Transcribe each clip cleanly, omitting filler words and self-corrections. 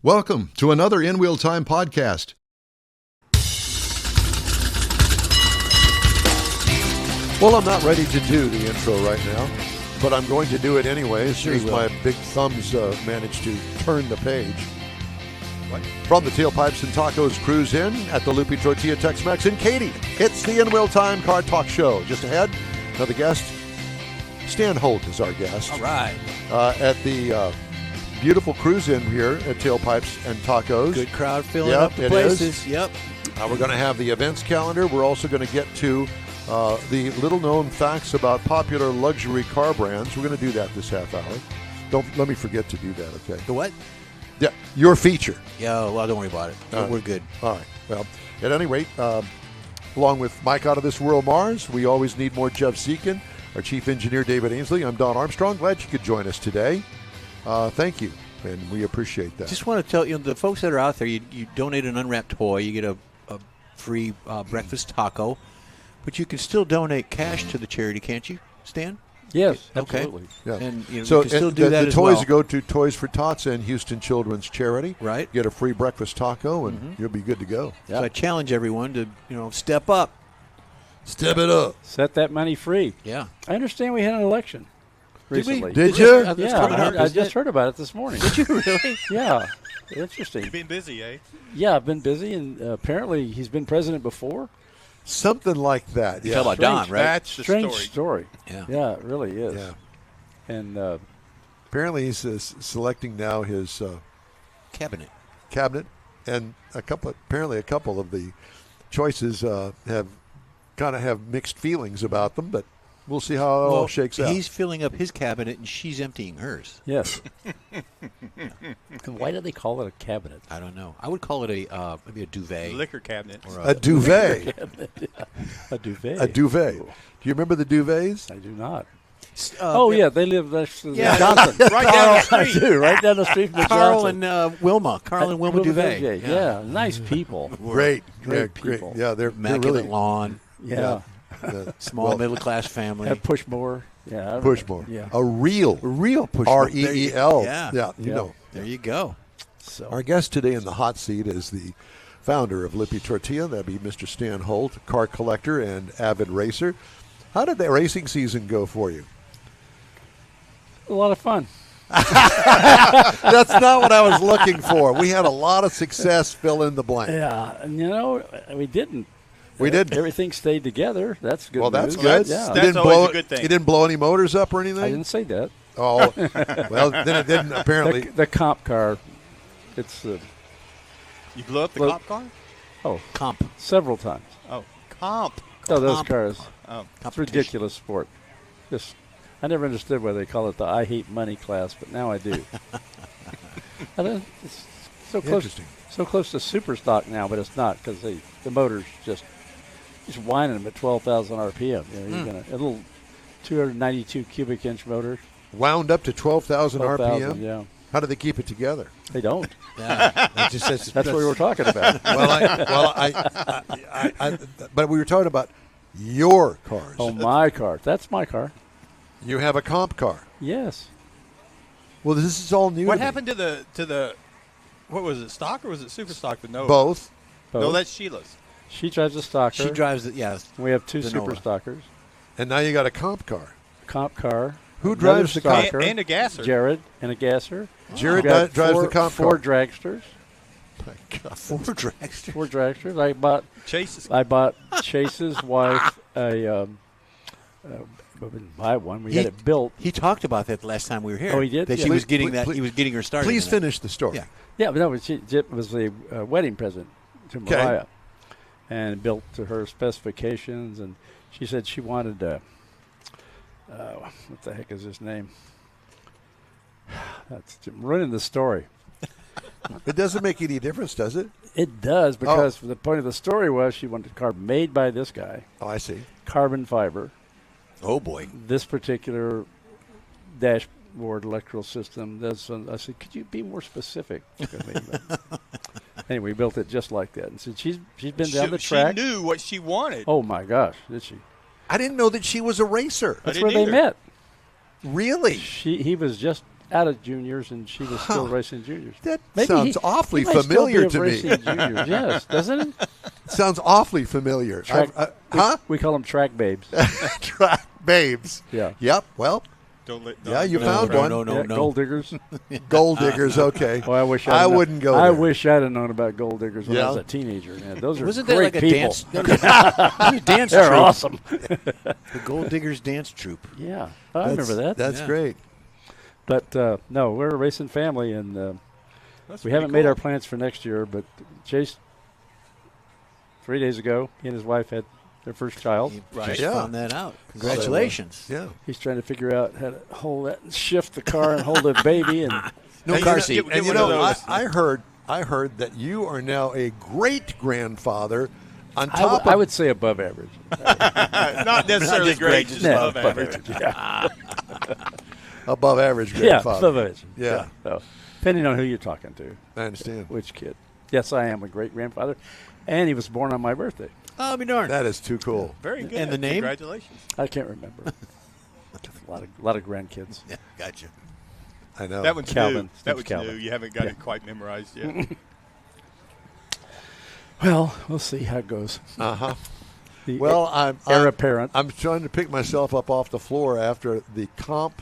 Welcome to another InWheelTime podcast. Well, I'm not ready to do the intro right now, but I'm going to do it anyway as soon as my big thumbs manage to turn the page. What? From the Tailpipes and Tacos Cruise In at the Lupe Tortilla Tex-Mex in Katy, it's the InWheelTime Car Talk Show. Just ahead, another guest, Stan Holt is our guest. All right. At the beautiful cruise in here at Tailpipes and Tacos. Good crowd filling up the places. Yep. We're going to have the events calendar. We're also going to get to the little-known facts about popular luxury car brands. We're going to do that this half hour. Don't let me forget to do that, okay? The what? Yeah, your feature. Yeah, well, don't worry about it. We're good. All right. Well, at any rate, along with Mike Out of This World Mars, we always need more Jeff Zekin, our chief engineer, David Ainsley. I'm Don Armstrong. Glad you could join us today. Thank you, and we appreciate that. Just want to tell the folks that are out there, you donate an unwrapped toy, you get a free breakfast taco, but you can still donate cash to the charity, can't you, Stan? Yes, okay. absolutely. Yeah. And you So can still do that the as toys well. go to Toys for Tots and Houston Children's Charity. Right. Get a free breakfast taco, and you'll be good to go. So I challenge everyone to step up. Step it up. Set that money free. Yeah. I understand we had an election recently. Did you? Yeah, I just heard about it this morning. Did you really? Yeah. Interesting. You've been busy, eh? Yeah, I've been busy, and apparently he's been president before. Something like that. You tell about Don, right? That's the Strange story. story. Yeah. Yeah, it really is. Yeah. And Apparently he's selecting now his Cabinet. and apparently a couple of the choices have mixed feelings about them, but we'll see how it all shakes out. He's filling up his cabinet, and she's emptying hers. yes. And why do they call it a cabinet? I don't know. I would call it maybe a duvet. Liquor cabinet. Or a duvet. A duvet. A duvet. Do you remember the duvets? I do not. Yeah, they live next to Yeah. Johnson. Right down the I street. do, right down the street from the Carl Johnson. and Wilma. Carl and Wilma Duvet. Yeah, nice people. Great people. Yeah, they're Immaculate really lawn. Yeah. Small middle-class family. Had Pushmore. Yeah. Pushmore. Yeah. A real push. REEL. Yeah. You know. There you go. So Our guest today in the hot seat is the founder of Lupe Tortilla. That'd be Mr. Stan Holt, car collector and avid racer. How did the racing season go for you? a lot of fun. That's not what I was looking for. We had a lot of success, fill in the blank. Yeah, and we didn't. We didn't. Everything stayed together. That's good. Well, that's news. good. Yeah. That's always a good thing. You didn't blow any motors up or anything? I didn't say that. Oh, well, then it didn't apparently. The comp car, it's You blew up the Well- cop car? Comp. several times. Oh, comp. Oh, those Comp. cars. Oh, It's ridiculous sport. I never understood why they call it the I hate money class, but now I do. It's so close, Interesting. so close to super stock now, but it's not because the motor's just whining them at 12,000 RPM. You're gonna a little 292 cubic inch motor. Wound up to 12,000 RPM? Yeah, How do they keep it together? they don't. Yeah. That's what we were talking about. But we were talking about your cars. Oh, my car. That's my car. You have a comp car. Yes. Well, this is all new. What to me. happened to the what was it, stock or was it super stock with no? Both. No, that's Sheila's. She drives a stocker. She drives it, yeah. We have two the super Nova. stockers. And now you got a comp car. Comp car. Who another drives the comp? stocker, And a gasser. Jared and a gasser. Jared We've got drives the comp four car. dragsters. Four dragsters. Four dragsters. Chase's. I bought Chase's wife a. We didn't buy one. We had it built. He talked about that the last time we were here. Oh, he did? That Yeah. she was Please- getting please- that. He was getting her started. Please in that. finish the story. Yeah. Yeah, but no, it was a wedding present to Okay. Mariah, and built to her specifications. And she said she wanted what the heck is his name? That's ruining the story. It doesn't make any difference, does it? It does, because the point of the story was she wanted a car made by this guy, Oh, I see. carbon fiber. Oh, boy. This particular dashboard electrical system. I said, could you be more specific? Anyway, we built it just like that. And so she's been down the track. She knew what she wanted. Oh, my gosh, did she? I didn't know that she was a racer. I That's didn't where either. they met. Really? He was just out of juniors, and she was still racing juniors. That Maybe sounds awfully he might familiar still to be me. racing juniors. Yes, doesn't it? Sounds awfully familiar. Track, Huh? We call them track babes. Track babes. Yeah. Yep. Well, Don't let. yeah, you No, found no, one. no, no, Yeah, no. Gold diggers. Gold diggers. Okay. Oh, I wish I I'd wouldn't go I there. wish I'd have known about gold diggers when I Yeah. was a teenager. Man, those are Wasn't there great like a people. dance? There was a dance They're troupe. awesome. The Gold Diggers dance troupe. Yeah, I remember that. That's Yeah. great. But no, we're a racing family, and That's we pretty haven't made cool. our plans for next year. But Chase, 3 days ago, he and his wife had their first child. You Right. just Yeah. found that out. Congratulations. Yeah. He's trying to figure out how to hold that, shift the car, and hold the baby. And No And car you know- seat. And you one of know, those. I heard that you are now a great grandfather. On I top I of would say above average. Not necessarily just great, great, just just No, above average. Yeah, above average yeah, grandfather. above average. Yeah. So, depending on who you're talking to, I understand. which kid. Yes, I am a great grandfather, and he was born on my birthday. I'll be darned. That is too cool. Very good. And the name? Congratulations. I can't remember. a lot of grandkids. Yeah, gotcha. I know. That one's Calvin. new. That It's one's Calvin. new. You haven't got Yeah. it quite memorized yet. Well, we'll see how it goes. Uh-huh. The Well, heir apparent. I'm trying to pick myself up off the floor after the comp.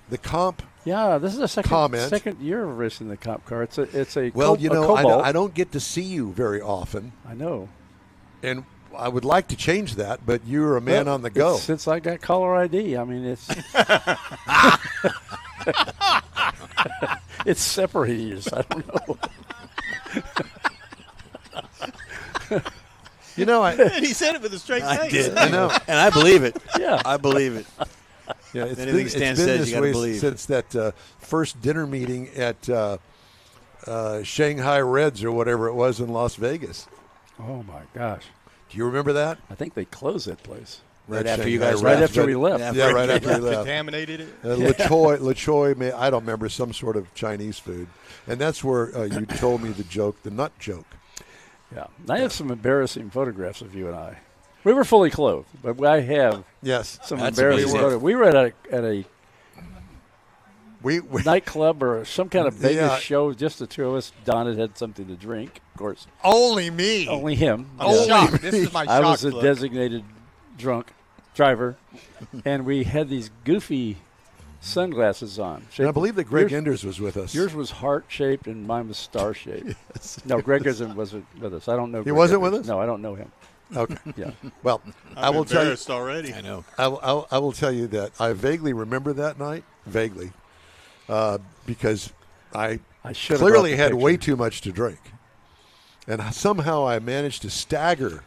The comp. Yeah, this is the Comment. second year of racing the cop car. It's a Well, a Cobalt. I don't get to see you very often, I know. and I would like to change that, but you're a man Well, on the go. Since I got caller ID, I mean it's it's separated us. I don't know. You know, and he said it with a straight face. I did. I know. And I believe it. Yeah. I believe it. Yeah, it's Anything been, Stan it's been says, this you gotta way believe. since that first dinner meeting at Shanghai Reds or whatever it was in Las Vegas. Oh my gosh! Do you remember that? I think they closed that place Right At after you Shanghai guys right Reds, after but- we left. Yeah, right after we left. Contaminated it. LaChoy, I don't remember, some sort of Chinese food. And that's where you told me the joke, the nut joke. Yeah, I have some embarrassing photographs of you and I. We were fully clothed, but I have Yes. some That's embarrassing amazing. photos. We were at a We nightclub or some kind of Vegas Yeah. show, just the two of us. Don had something to drink, of course. only me. Only him. I'm Yeah. shocked. This is my I was shocked a look. designated drunk driver, and we had these goofy sunglasses on. And I believe that Greg yours, Enders was with us. yours was heart-shaped and mine was star-shaped. No, Greg wasn't with us. I don't know. He Greg wasn't Enders. with us? No, I don't know him. Okay. Yeah. Well, I I'm will tell you. embarrassed already. I know. I will tell you that I vaguely remember that night, because I should have clearly brought the had way picture. too much to drink, and somehow I managed to stagger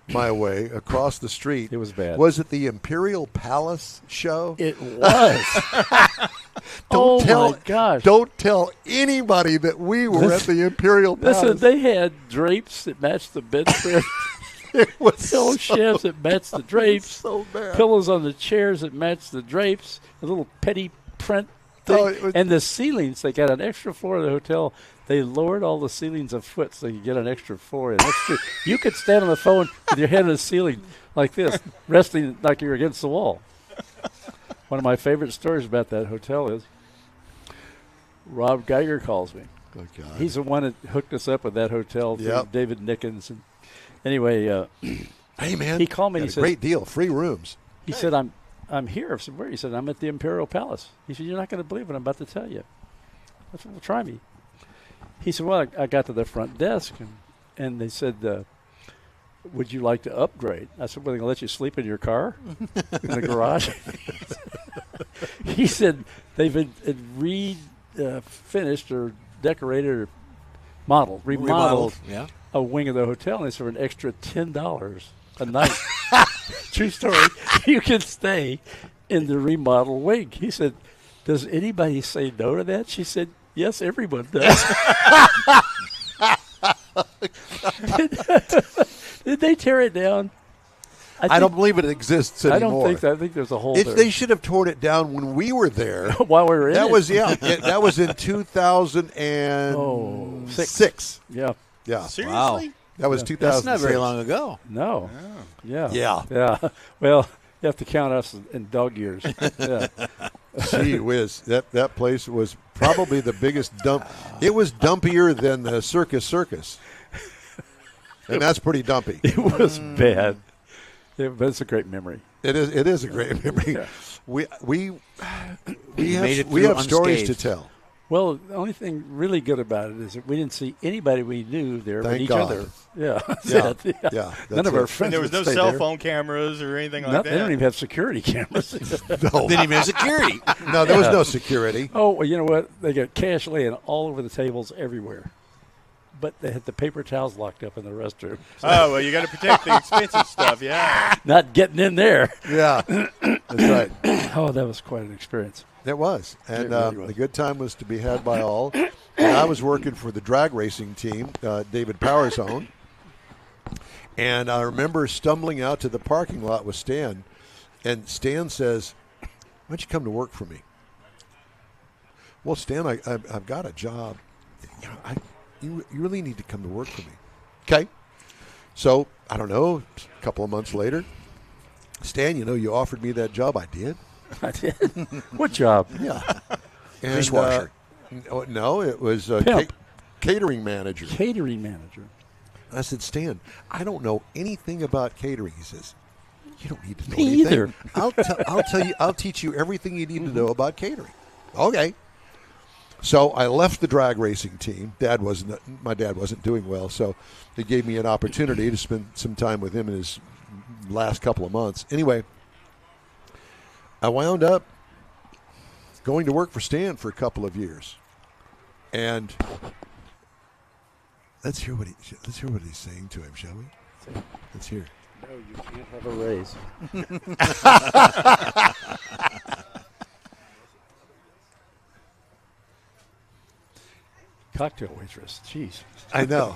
my way across the street. It was bad. Was it the Imperial Palace show? It was. Don't tell, my gosh! Don't tell anybody that we were at the Imperial Palace. Listen, they had drapes that matched the bedspread. It was Pillow shafts that matched the drapes. so bad. Pillows on the chairs that matched the drapes. A little petty print thing. Oh, it was- And the ceilings, they got an extra floor of the hotel. They lowered all the ceilings a foot so you could get an extra floor. And you could stand on the phone with your head on the ceiling like this, resting like you're against the wall. One of my favorite stories about that hotel is Rob Geiger calls me. Oh, God. He's the one that hooked us up with that hotel through Yep. David Nickens. And anyway, Hey, man. he called me and got he a says, great deal. Free rooms. he said, I'm here. I said, where? He said, I'm at the Imperial Palace. He said, you're not going to believe what I'm about to tell you. I said, well, try me. He said, well, I got to the front desk, and they said, would you like to upgrade? I said, well, they're going to let you sleep in your car in the garage? He said, they've finished or decorated or remodeled Yeah. a wing of the hotel, and it's for an extra $10 a night. True story. You can stay in the remodel wing. He said, does anybody say no to that? She said, yes, everyone does. Did they tear it down? I don't believe it exists I anymore. don't think that. I think there's a hole there. They should have torn it down when we were there. While we were in That it. was that was in 2006. Yeah. Yeah, Seriously? that was 2006. That's not very long ago. No. Yeah. Yeah. Yeah. Well, you have to count us in dog years. Yeah. Gee whiz, that place was probably the biggest dump. It was dumpier than the Circus. And that's pretty dumpy. It was bad. But it's a great memory. It is a great memory. Yeah. We made it have through stories to unscathed. tell. Well, the only thing really good about it is that we didn't see anybody we knew there but Thank each God. other. Yeah. That's Yeah. it. Yeah, None that's of our it. friends And there was would no stay cell there. phone cameras or anything like They that. don't even have security cameras. No, Didn't even have security. no, there was no security. Oh, well, you know what? They got cash laying all over the tables everywhere. But they had the paper towels locked up in the restroom. Oh, well, you got to protect the expensive stuff, yeah. Not getting in there. Yeah, that's right. Oh, that was quite an experience. It was, and It really was. the good time was to be had by all. And I was working for the drag racing team, David Power's own, and I remember stumbling out to the parking lot with Stan, and Stan says, "Why don't you come to work for me?" Well, Stan, I've got a job. You really need to come to work for me. Okay. So, I don't know, a couple of months later, Stan, you offered me that job. I did. I did. What job? Yeah. And, Dishwasher. No, it was Pimp. catering manager. Catering manager. I said, Stan, I don't know anything about catering. He says, you don't need to know Me anything. either. I'll tell you. I'll teach you everything you need to know about catering. Okay. So I left the drag racing team. My dad wasn't doing well, so it gave me an opportunity to spend some time with him in his last couple of months. Anyway, I wound up going to work for Stan for a couple of years, and let's hear what he's saying to him, shall we? Let's hear. No, you can't have a raise. Cocktail waitress. Jeez. I know.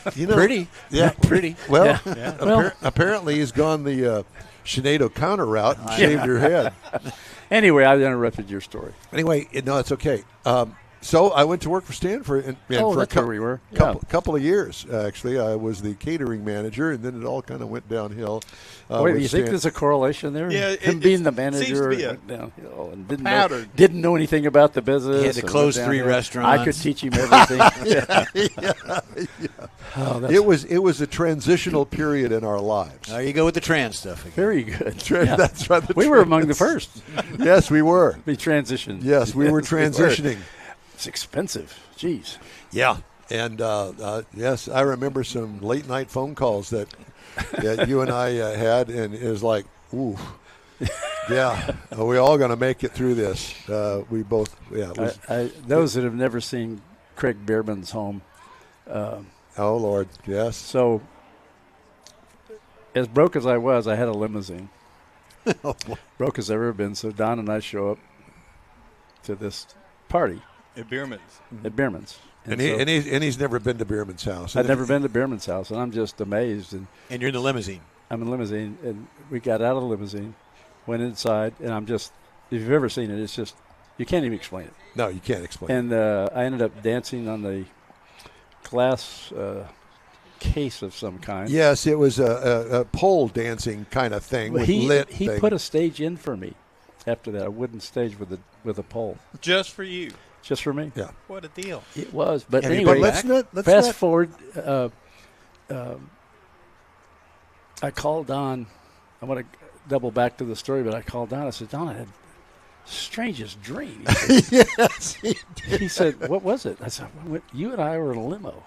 Pretty. Yeah, Pretty. Well, Yeah. Well- apparently he's gone the Sinead counter route and shaved her head. Anyway, I interrupted your story. Anyway, no, it's okay. So I went to work for Stan for That's where we were. couple of years. Actually, I was the catering manager, and then it all kind of went downhill. Wait, with you think Stan. there's a correlation there? Yeah, him it being the seems to manager be a went downhill and pattern. didn't know anything about the business. He had to and close went 3 downhill. restaurants. I could teach him everything. Oh, that's It was a transitional period in our lives. There you go with the trans stuff again. very good. Yeah. That's right. We were among the first. Yes, we were. We transitioned. Yes, we were transitioning. It's expensive. Jeez. Yeah, and yes, I remember some late night phone calls that you and I had, and it was like, ooh, yeah, are we all going to make it through this? We both, yeah. It was, Those that have never seen Craig Bierman's home. oh Lord, yes. So, as broke as I was, I had a limousine. Broke as I've ever been. So Don and I show up to this party At Bierman's. at Bierman's. And so he's never been to Bierman's house. I'd never been to Bierman's house, and I'm just amazed. And And you're in the limousine. I'm in a limousine, and we got out of the limousine, went inside, and I'm just, if you've ever seen it, it's just, you can't even explain it. No, you can't explain. And I ended up dancing on the glass case of some kind. Yes, it was a pole dancing kind of thing Well, with he lit. he thing. put a stage in for me after that, a wooden stage with a pole, Just for you. just for me. Yeah. What a deal. It was, but Have you anyway, been let's back? not. Let's fast not. forward. I called Don. I want to double back to the story, but I called Don. I said, Don, I had the strangest dream. He said, Yes, he did. he said, what was it? I said, you and I were in a limo.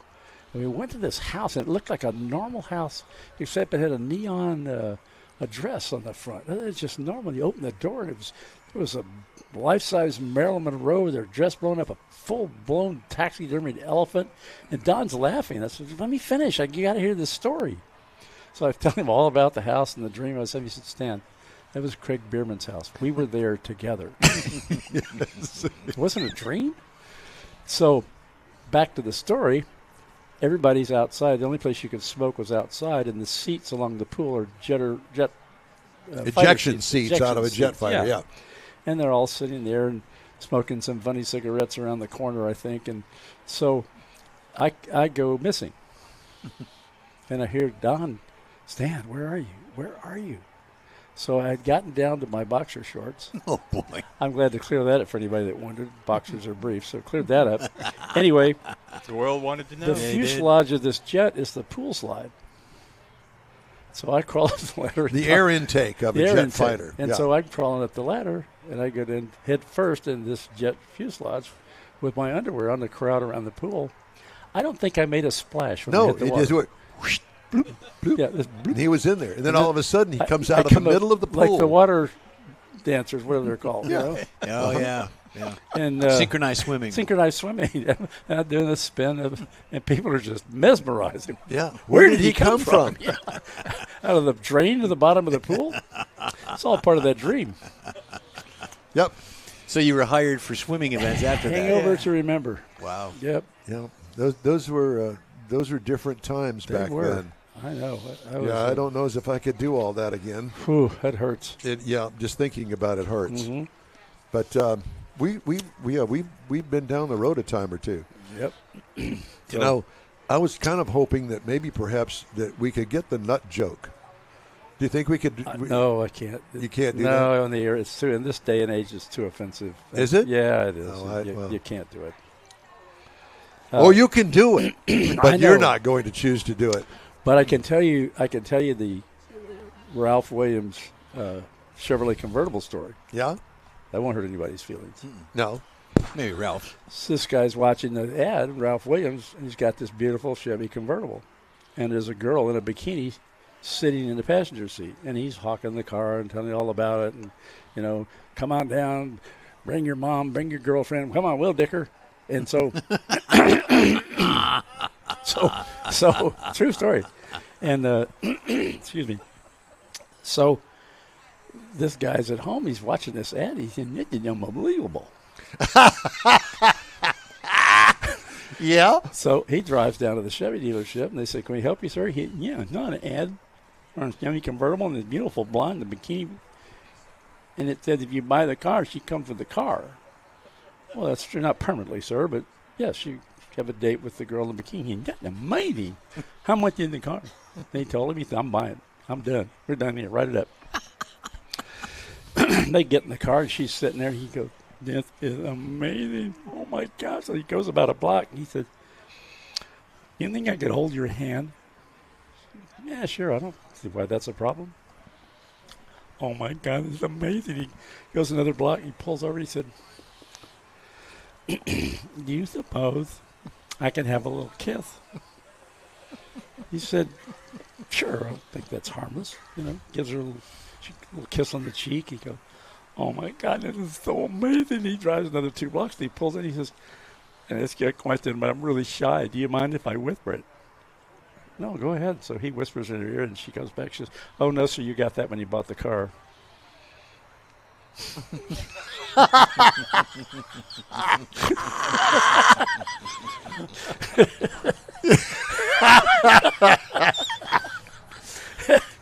And we went to this house, and it looked like a normal house, except it had a neon address on the front. It's just normal. You open the door, and it was a life-size Marilyn Monroe with her dress blown up, a full-blown taxidermied elephant. And Don's laughing. I said, let me finish. You got to hear this story. So I tell him all about the house and the dream. I said, he said, Stan, that was Craig Bierman's house. We were there together. It wasn't a dream. So back to the story. Everybody's outside. The only place you could smoke was outside, and the seats along the pool are fighter Ejection seats out of a Ejection jet seats, fighter. Yeah. And they're all sitting there and smoking some funny cigarettes around the corner, I think. And so I go missing. And I hear Don, Stan, where are you? Where are you? So I had gotten down to my boxer shorts. Oh, boy. I'm glad to clear that up for anybody that wondered. Boxers are brief, so cleared that up. Anyway, The world wanted to know. the fuselage of this jet is the pool slide. So I crawl up the ladder. The air intake of a jet fighter. And so I'm crawling up the ladder, and I go in head first in this jet fuselage with my underwear on the crowd around the pool. I don't think I made a splash when I hit the water. Just went whoosh, bloop, bloop, Yeah, this bloop. and he was in there. And then all of a sudden, he comes out of the come up middle of the pool. like the water dancers, whatever they're called. You know? Oh, yeah. And Synchronized swimming. synchronized swimming. Out doing the spin, and people are just mesmerizing. Yeah. Where did he come from? Yeah. Out of the drain to the bottom of the pool? It's all part of that dream. Yep. So you were hired for swimming events after that. Hangover to remember. Wow. Yep. Yeah. Those were different times They back were. then. I know. I don't know as if I could do all that again. Whew, that hurts. Just thinking about it hurts. Mm-hmm. But we've been down the road a time or two. Yep. You know, I was kind of hoping that maybe perhaps that we could get the nut joke. Do you think we could? No, I can't. You can't do that? No, on the air. It's too. In this day and age, it's too offensive. Is it? Yeah, it is. Oh, You can't do it. You can do it, but you're not going to choose to do it. But I can tell you the Ralph Williams Chevrolet convertible story. Yeah? That won't hurt anybody's feelings. No. Maybe Ralph. So this guy's watching the ad, Ralph Williams, and he's got this beautiful Chevy convertible. And there's a girl in a bikini sitting in the passenger seat. And he's hawking the car and telling you all about it. And, come on down, bring your mom, bring your girlfriend. Come on, we'll dick her. And so, so true story. And, excuse me. So this guy's at home. He's watching this ad. He's saying, "This is unbelievable." Yeah. So he drives down to the Chevy dealership, and they say, "Can we help you, sir?" Yeah, it's not an ad. Or a Chevy convertible, and this beautiful blonde in the bikini. And it said, if you buy the car, she comes with the car. Well, that's true, not permanently, sir, but yes, you have a date with the girl in the bikini. That's amazing. How much in the car? They told him, he said, "I'm buying it. I'm done. We're done here. Write it up." They get in the car, and she's sitting there. He goes, "This is amazing. Oh, my gosh." So he goes about a block, and he said, "You think I could hold your hand?" "Yeah, sure. I don't see why that's a problem." "Oh, my God, this is amazing." He goes another block. He pulls over. He said, "Do you suppose I can have a little kiss?" He said, "Sure, I think that's harmless." Gives her a little kiss on the cheek. He goes, "Oh, my God, this is so amazing." He drives another 2 blocks. And he pulls in. He says, "And it's a question, but I'm really shy. Do you mind if I whisper it?" "No, go ahead." So he whispers in her ear, and she comes back. She says, "Oh, no, sir, you got that when you bought the car."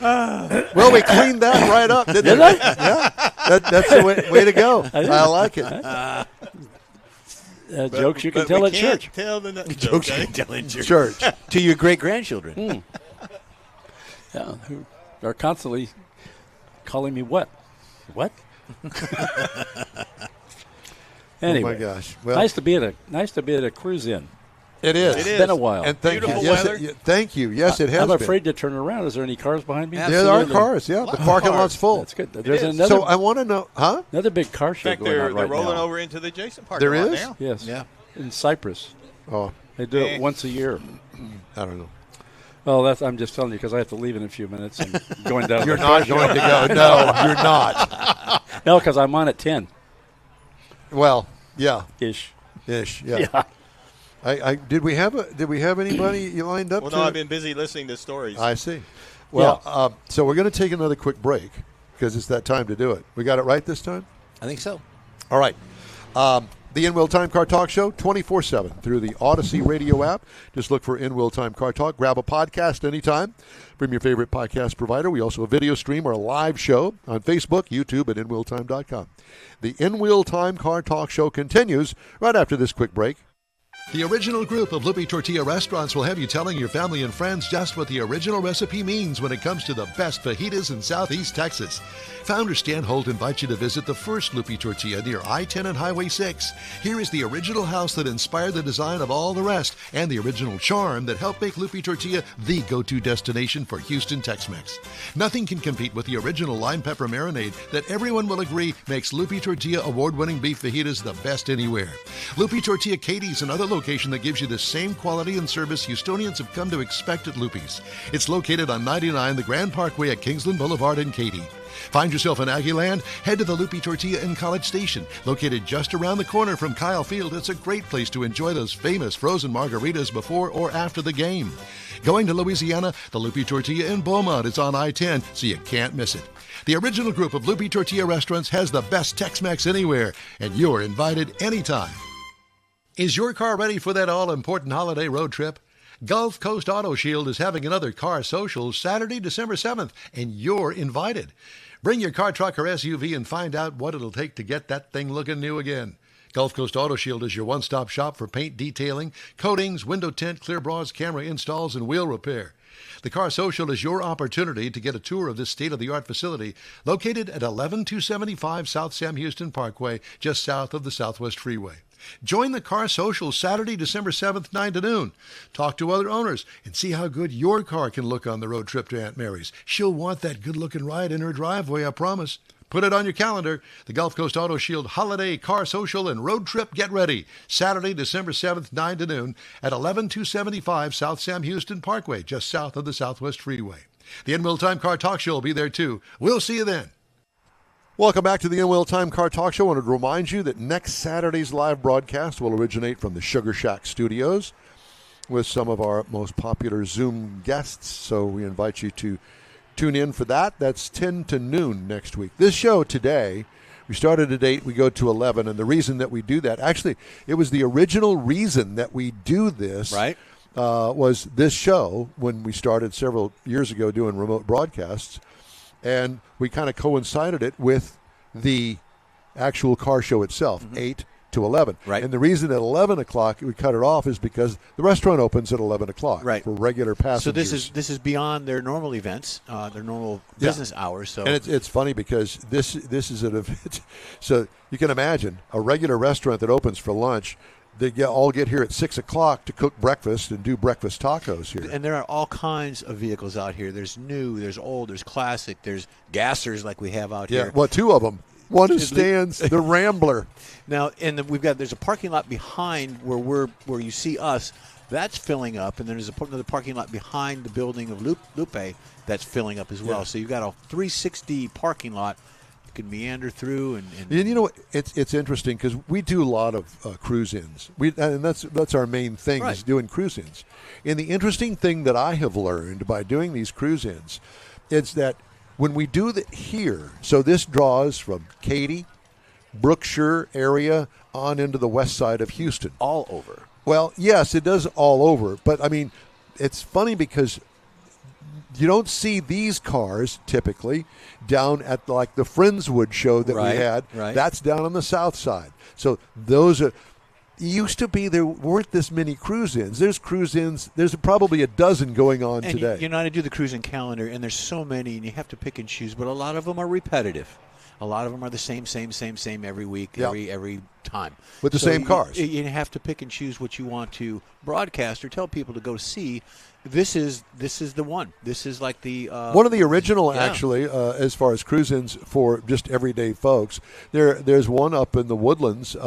Well, we cleaned that right up, didn't we? Yeah. That's the way to go. I like it. Jokes you can tell at church. Tell the Jokes you can tell in church. Church. To your great-grandchildren. Yeah, who are constantly calling me what? What? Anyway, Oh, my gosh. Well, nice to be at a cruise in. it is. It It's is. been a while. And thank Beautiful you. Yes, weather. thank you. Yes, it has I'm been. afraid to turn around. Is there any cars behind me? There are Absolutely. cars, yeah. The Lot of parking cars. lot's full. That's good. There's is. another So I want to know, huh? another big car In show fact, going they're on right rolling now. over into the adjacent parking There lot is? now. Yes. Yeah. In Cyprus. Oh, They do it once a year. I don't know. Well, I'm just telling you because I have to leave in a few minutes and going down. You're to not going to go. No, you're not. No, because I'm on at 10 Well, yeah, ish. ish. Yeah. Did we have anybody you lined up? Well, to? no, I've been busy listening to stories. I see. Well, so we're going to take another quick break because it's that time to do it. We got it right this time? I think so. All right. The InWheelTime Car Talk Show, 24/7 through the Odyssey radio app. Just look for InWheelTime Car Talk. Grab a podcast anytime from your favorite podcast provider. We also video stream our live show on Facebook, YouTube, and InWheelTime.com. The InWheelTime Car Talk Show continues right after this quick break. The original group of Lupe Tortilla restaurants will have you telling your family and friends just what the original recipe means when it comes to the best fajitas in Southeast Texas. Founder Stan Holt invites you to visit the first Lupe Tortilla near I-10 and Highway 6. Here is the original house that inspired the design of all the rest and the original charm that helped make Lupe Tortilla the go-to destination for Houston Tex-Mex. Nothing can compete with the original lime pepper marinade that everyone will agree makes Lupe Tortilla award-winning beef fajitas the best anywhere. Lupe Tortilla Katie's another location that gives you the same quality and service Houstonians have come to expect at Lupe's. It's located on 99 the Grand Parkway at Kingsland Boulevard in Katy. Find yourself in Aggieland? Head to the Lupe Tortilla in College Station. Located just around the corner from Kyle Field, it's a great place to enjoy those famous frozen margaritas before or after the game. Going to Louisiana, the Lupe Tortilla in Beaumont is on I-10, so you can't miss it. The original group of Lupe Tortilla restaurants has the best Tex-Mex anywhere, and you're invited anytime. Is your car ready for that all-important holiday road trip? Gulf Coast Auto Shield is having another car social Saturday, December 7th, and you're invited. Bring your car, truck, or SUV and find out what it'll take to get that thing looking new again. Gulf Coast Auto Shield is your one-stop shop for paint detailing, coatings, window tint, clear bras, camera installs, and wheel repair. The Car Social is your opportunity to get a tour of this state-of-the-art facility located at 11275 South Sam Houston Parkway, just south of the Southwest Freeway. Join the Car Social Saturday, December 7th, 9 to noon. Talk to other owners and see how good your car can look on the road trip to Aunt Mary's. She'll want that good-looking ride in her driveway, I promise. Put it on your calendar. The Gulf Coast Auto Shield Holiday Car Social and Road Trip Get Ready. Saturday, December 7th, 9 to noon at 11275 South Sam Houston Parkway, just south of the Southwest Freeway. The InWheelTime Car Talk Show will be there too. We'll see you then. Welcome back to the InWheelTime Car Talk Show. I wanted to remind you that next Saturday's live broadcast will originate from the Sugar Shack Studios with some of our most popular Zoom guests. So we invite you to tune in for that. That's 10 to noon next week. This show today, we started at 8, we go to 11, and the reason that we do that, actually, it was the original reason that we do this, Right. Was this show when we started several years ago doing remote broadcasts, and we kind of coincided it with the actual car show itself, 8 to 11. Right. And the reason at 11 o'clock we cut it off is because the restaurant opens at 11 o'clock Right. for regular passengers. So this is beyond their normal events, their normal business hours. So And it's funny because this is an event. So you can imagine a regular restaurant that opens for lunch. They all get here at 6 o'clock to cook breakfast and do breakfast tacos here. And there are all kinds of vehicles out here. There's new, there's old, there's classic, there's gassers like we have out here. Well, two of them. One is Stan's, the Rambler. Now, there's a parking lot behind where you see us. That's filling up, and then there's another parking lot behind the building of Lupe that's filling up as well. Yeah. So you've got a 360 parking lot you can meander through. And you know, it's interesting because we do a lot of cruise-ins. And that's our main thing, Right. is doing cruise-ins. And the interesting thing that I have learned by doing these cruise-ins is that when we do that here, so this draws from Katy, Brookshire area on into the west side of Houston. all over. Well, yes, it does all over. But, I mean, it's funny because you don't see these cars typically down at like the Friendswood show that Right, we had. right. That's down on the south side. So those are. Used to be there weren't this many cruise-ins. There's cruise-ins. There's probably a dozen going on And today. you know, I do the cruising calendar, and there's so many, and you have to pick and choose. But a lot of them are repetitive. A lot of them are the same every week, Yeah. every time. With the same cars. You have to pick and choose what you want to broadcast or tell people to go see. This is the one. This is like the one of the original, yeah. actually, as far as cruise-ins for just everyday folks. There's one up in the Woodlands.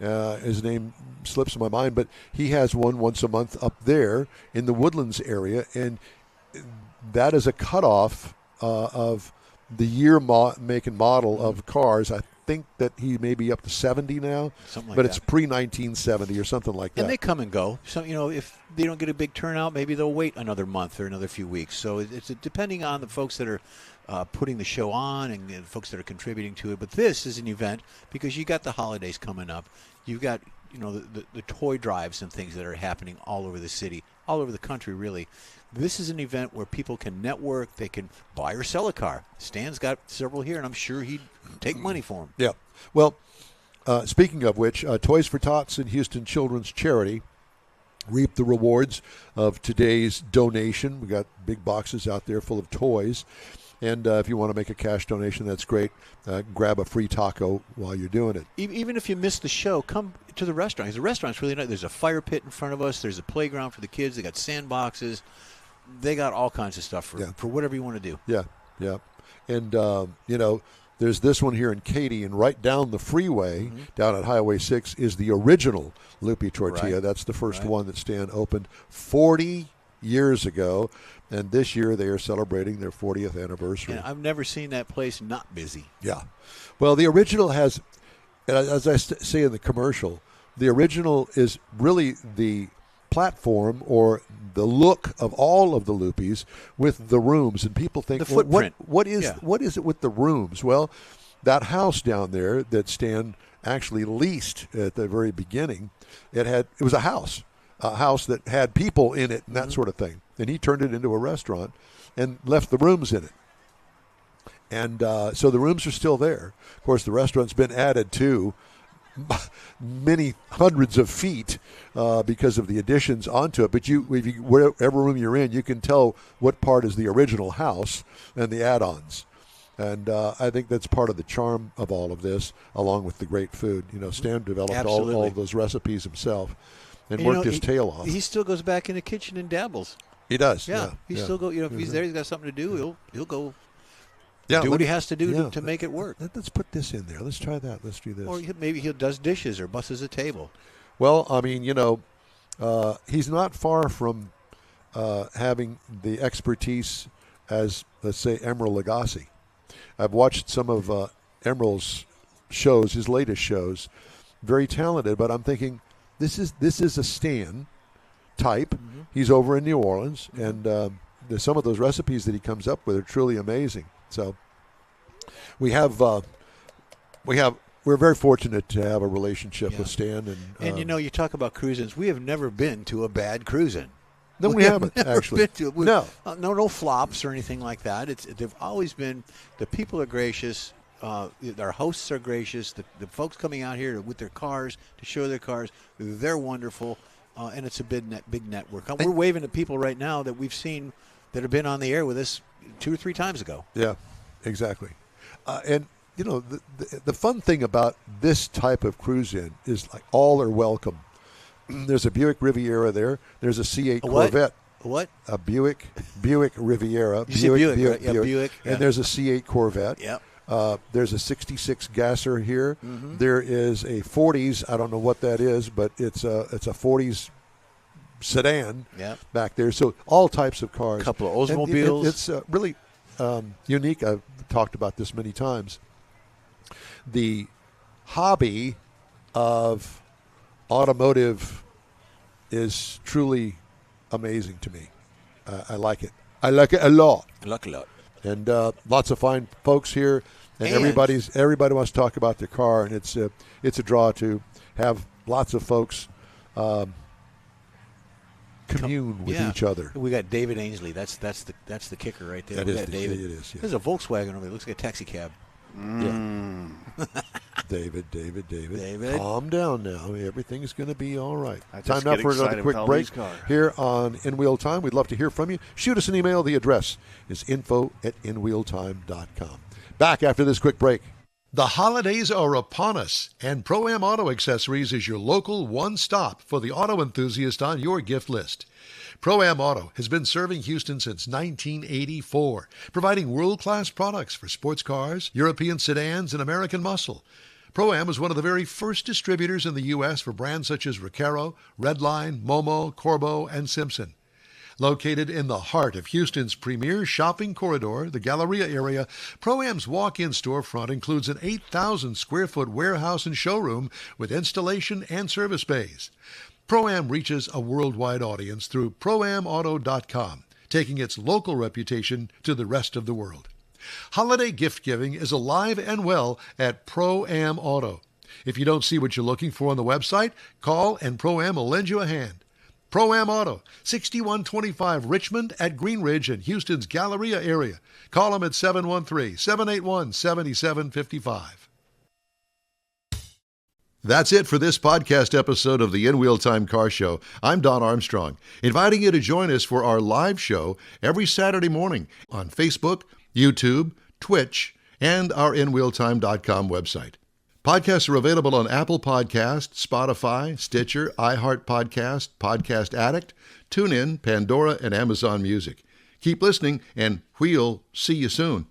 His name slips my mind, but he has one once a month up there in the Woodlands area, and that is a cutoff of the year, make, and model of cars. I think that he may be up to 70 now, Something like but that. it's pre-1970 or something like that. And they come and go. So, if they don't get a big turnout, maybe they'll wait another month or another few weeks. So it's depending on the folks that are putting the show on and the folks that are contributing to it. But this is an event because you got the holidays coming up. You've got the toy drives and things that are happening all over the city, all over the country, really. This is an event where people can network. They can buy or sell a car. Stan's got several here, and I'm sure he'd take money for them. Yeah. Well, speaking of which, Toys for Tots and Houston Children's Charity reap the rewards of today's donation. We got big boxes out there full of toys. And if you want to make a cash donation, that's great. Grab a free taco while you're doing it. Even if you miss the show, come to the restaurant. 'Cause the restaurant's really nice. There's a fire pit in front of us. There's a playground for the kids. They got sandboxes. They got all kinds of stuff for whatever you want to do. Yeah, yeah. And, there's this one here in Katy, and right down the freeway, down at Highway 6, is the original Lupe Tortilla. Right. That's the first one that Stan opened 40 years ago. And this year they are celebrating their 40th anniversary. And I've never seen that place not busy. Yeah. Well, the original has, as I say in the commercial, the original is really the platform or the look of all of the Lupes with the rooms. And people think, the footprint. What is it with the rooms? Well, that house down there that Stan actually leased at the very beginning, it was a house that had people in it and that sort of thing. And he turned it into a restaurant and left the rooms in it. And so the rooms are still there. Of course, the restaurant's been added to many hundreds of feet because of the additions onto it. But whatever room you're in, you can tell what part is the original house and the add-ons. And I think that's part of the charm of all of this, along with the great food. Stan developed all of those recipes himself and worked his tail off. He still goes back in the kitchen and dabbles. He does. Yeah. He still go. If he's there, he's got something to do. He'll go. Do what he has to do to make it work. Let's put this in there. Let's try that. Let's do this. Or maybe he does dishes or busses a table. Well, I mean, he's not far from having the expertise as, let's say, Emeril Lagasse. I've watched some of Emeril's shows, his latest shows. Very talented, but I'm thinking this is a Stan type. He's over in New Orleans, and some of those recipes that he comes up with are truly amazing. So we're very fortunate to have a relationship with Stan. And you talk about cruisins. We have never been to a bad cruisin'. No, we haven't actually. No flops or anything like that. They've always been. The people are gracious. Our hosts are gracious. The folks coming out here with their cars to show their cars, they're wonderful. And it's a big network. We're waving at people right now that we've seen that have been on the air with us 2 or 3 times ago. Yeah, exactly. And the fun thing about this type of cruise-in is like all are welcome. There's a Buick Riviera there. There's a C8 Corvette. What? A Buick Riviera. Buick. Yeah. And there's a C8 Corvette. Yep. There's a 66 Gasser here. There is a 40s. I don't know what that is, but it's a 40s sedan back there. So all types of cars. A couple of Oldsmobiles. It's really unique. I've talked about this many times. The hobby of automotive is truly amazing to me. I like it. I like it a lot. And lots of fine folks here, and everybody wants to talk about their car, and it's a draw to have lots of folks commune with each other. We got David Ainsley. That's the kicker right there. David. It is. Yeah. There's a Volkswagen over there. It looks like a taxi cab. Yeah. David. Calm down now. Everything's going to be all right. Time now for another quick break here on InWheelTime. We'd love to hear from you. Shoot us an email. The address is info@InWheelTime.com. Back after this quick break. The holidays are upon us, and Pro-Am Auto Accessories is your local one-stop for the auto enthusiast on your gift list. Pro-Am Auto has been serving Houston since 1984, providing world-class products for sports cars, European sedans, and American muscle. Pro-Am was one of the very first distributors in the U.S. for brands such as Recaro, Redline, Momo, Corbeau, and Simpson. Located in the heart of Houston's premier shopping corridor, the Galleria area, Pro-Am's walk-in storefront includes an 8,000-square-foot warehouse and showroom with installation and service bays. Pro-Am reaches a worldwide audience through ProAmAuto.com, taking its local reputation to the rest of the world. Holiday gift giving is alive and well at Pro-Am Auto. If you don't see what you're looking for on the website, call and Pro-Am will lend you a hand. Pro-Am Auto, 6125 Richmond at Green Ridge in Houston's Galleria area. Call them at 713-781-7755. That's it for this podcast episode of the InWheelTime Car Show. I'm Don Armstrong, inviting you to join us for our live show every Saturday morning on Facebook, YouTube, Twitch, and our InWheelTime.com website. Podcasts are available on Apple Podcasts, Spotify, Stitcher, iHeart Podcast, Podcast Addict, TuneIn, Pandora, and Amazon Music. Keep listening, and we'll see you soon.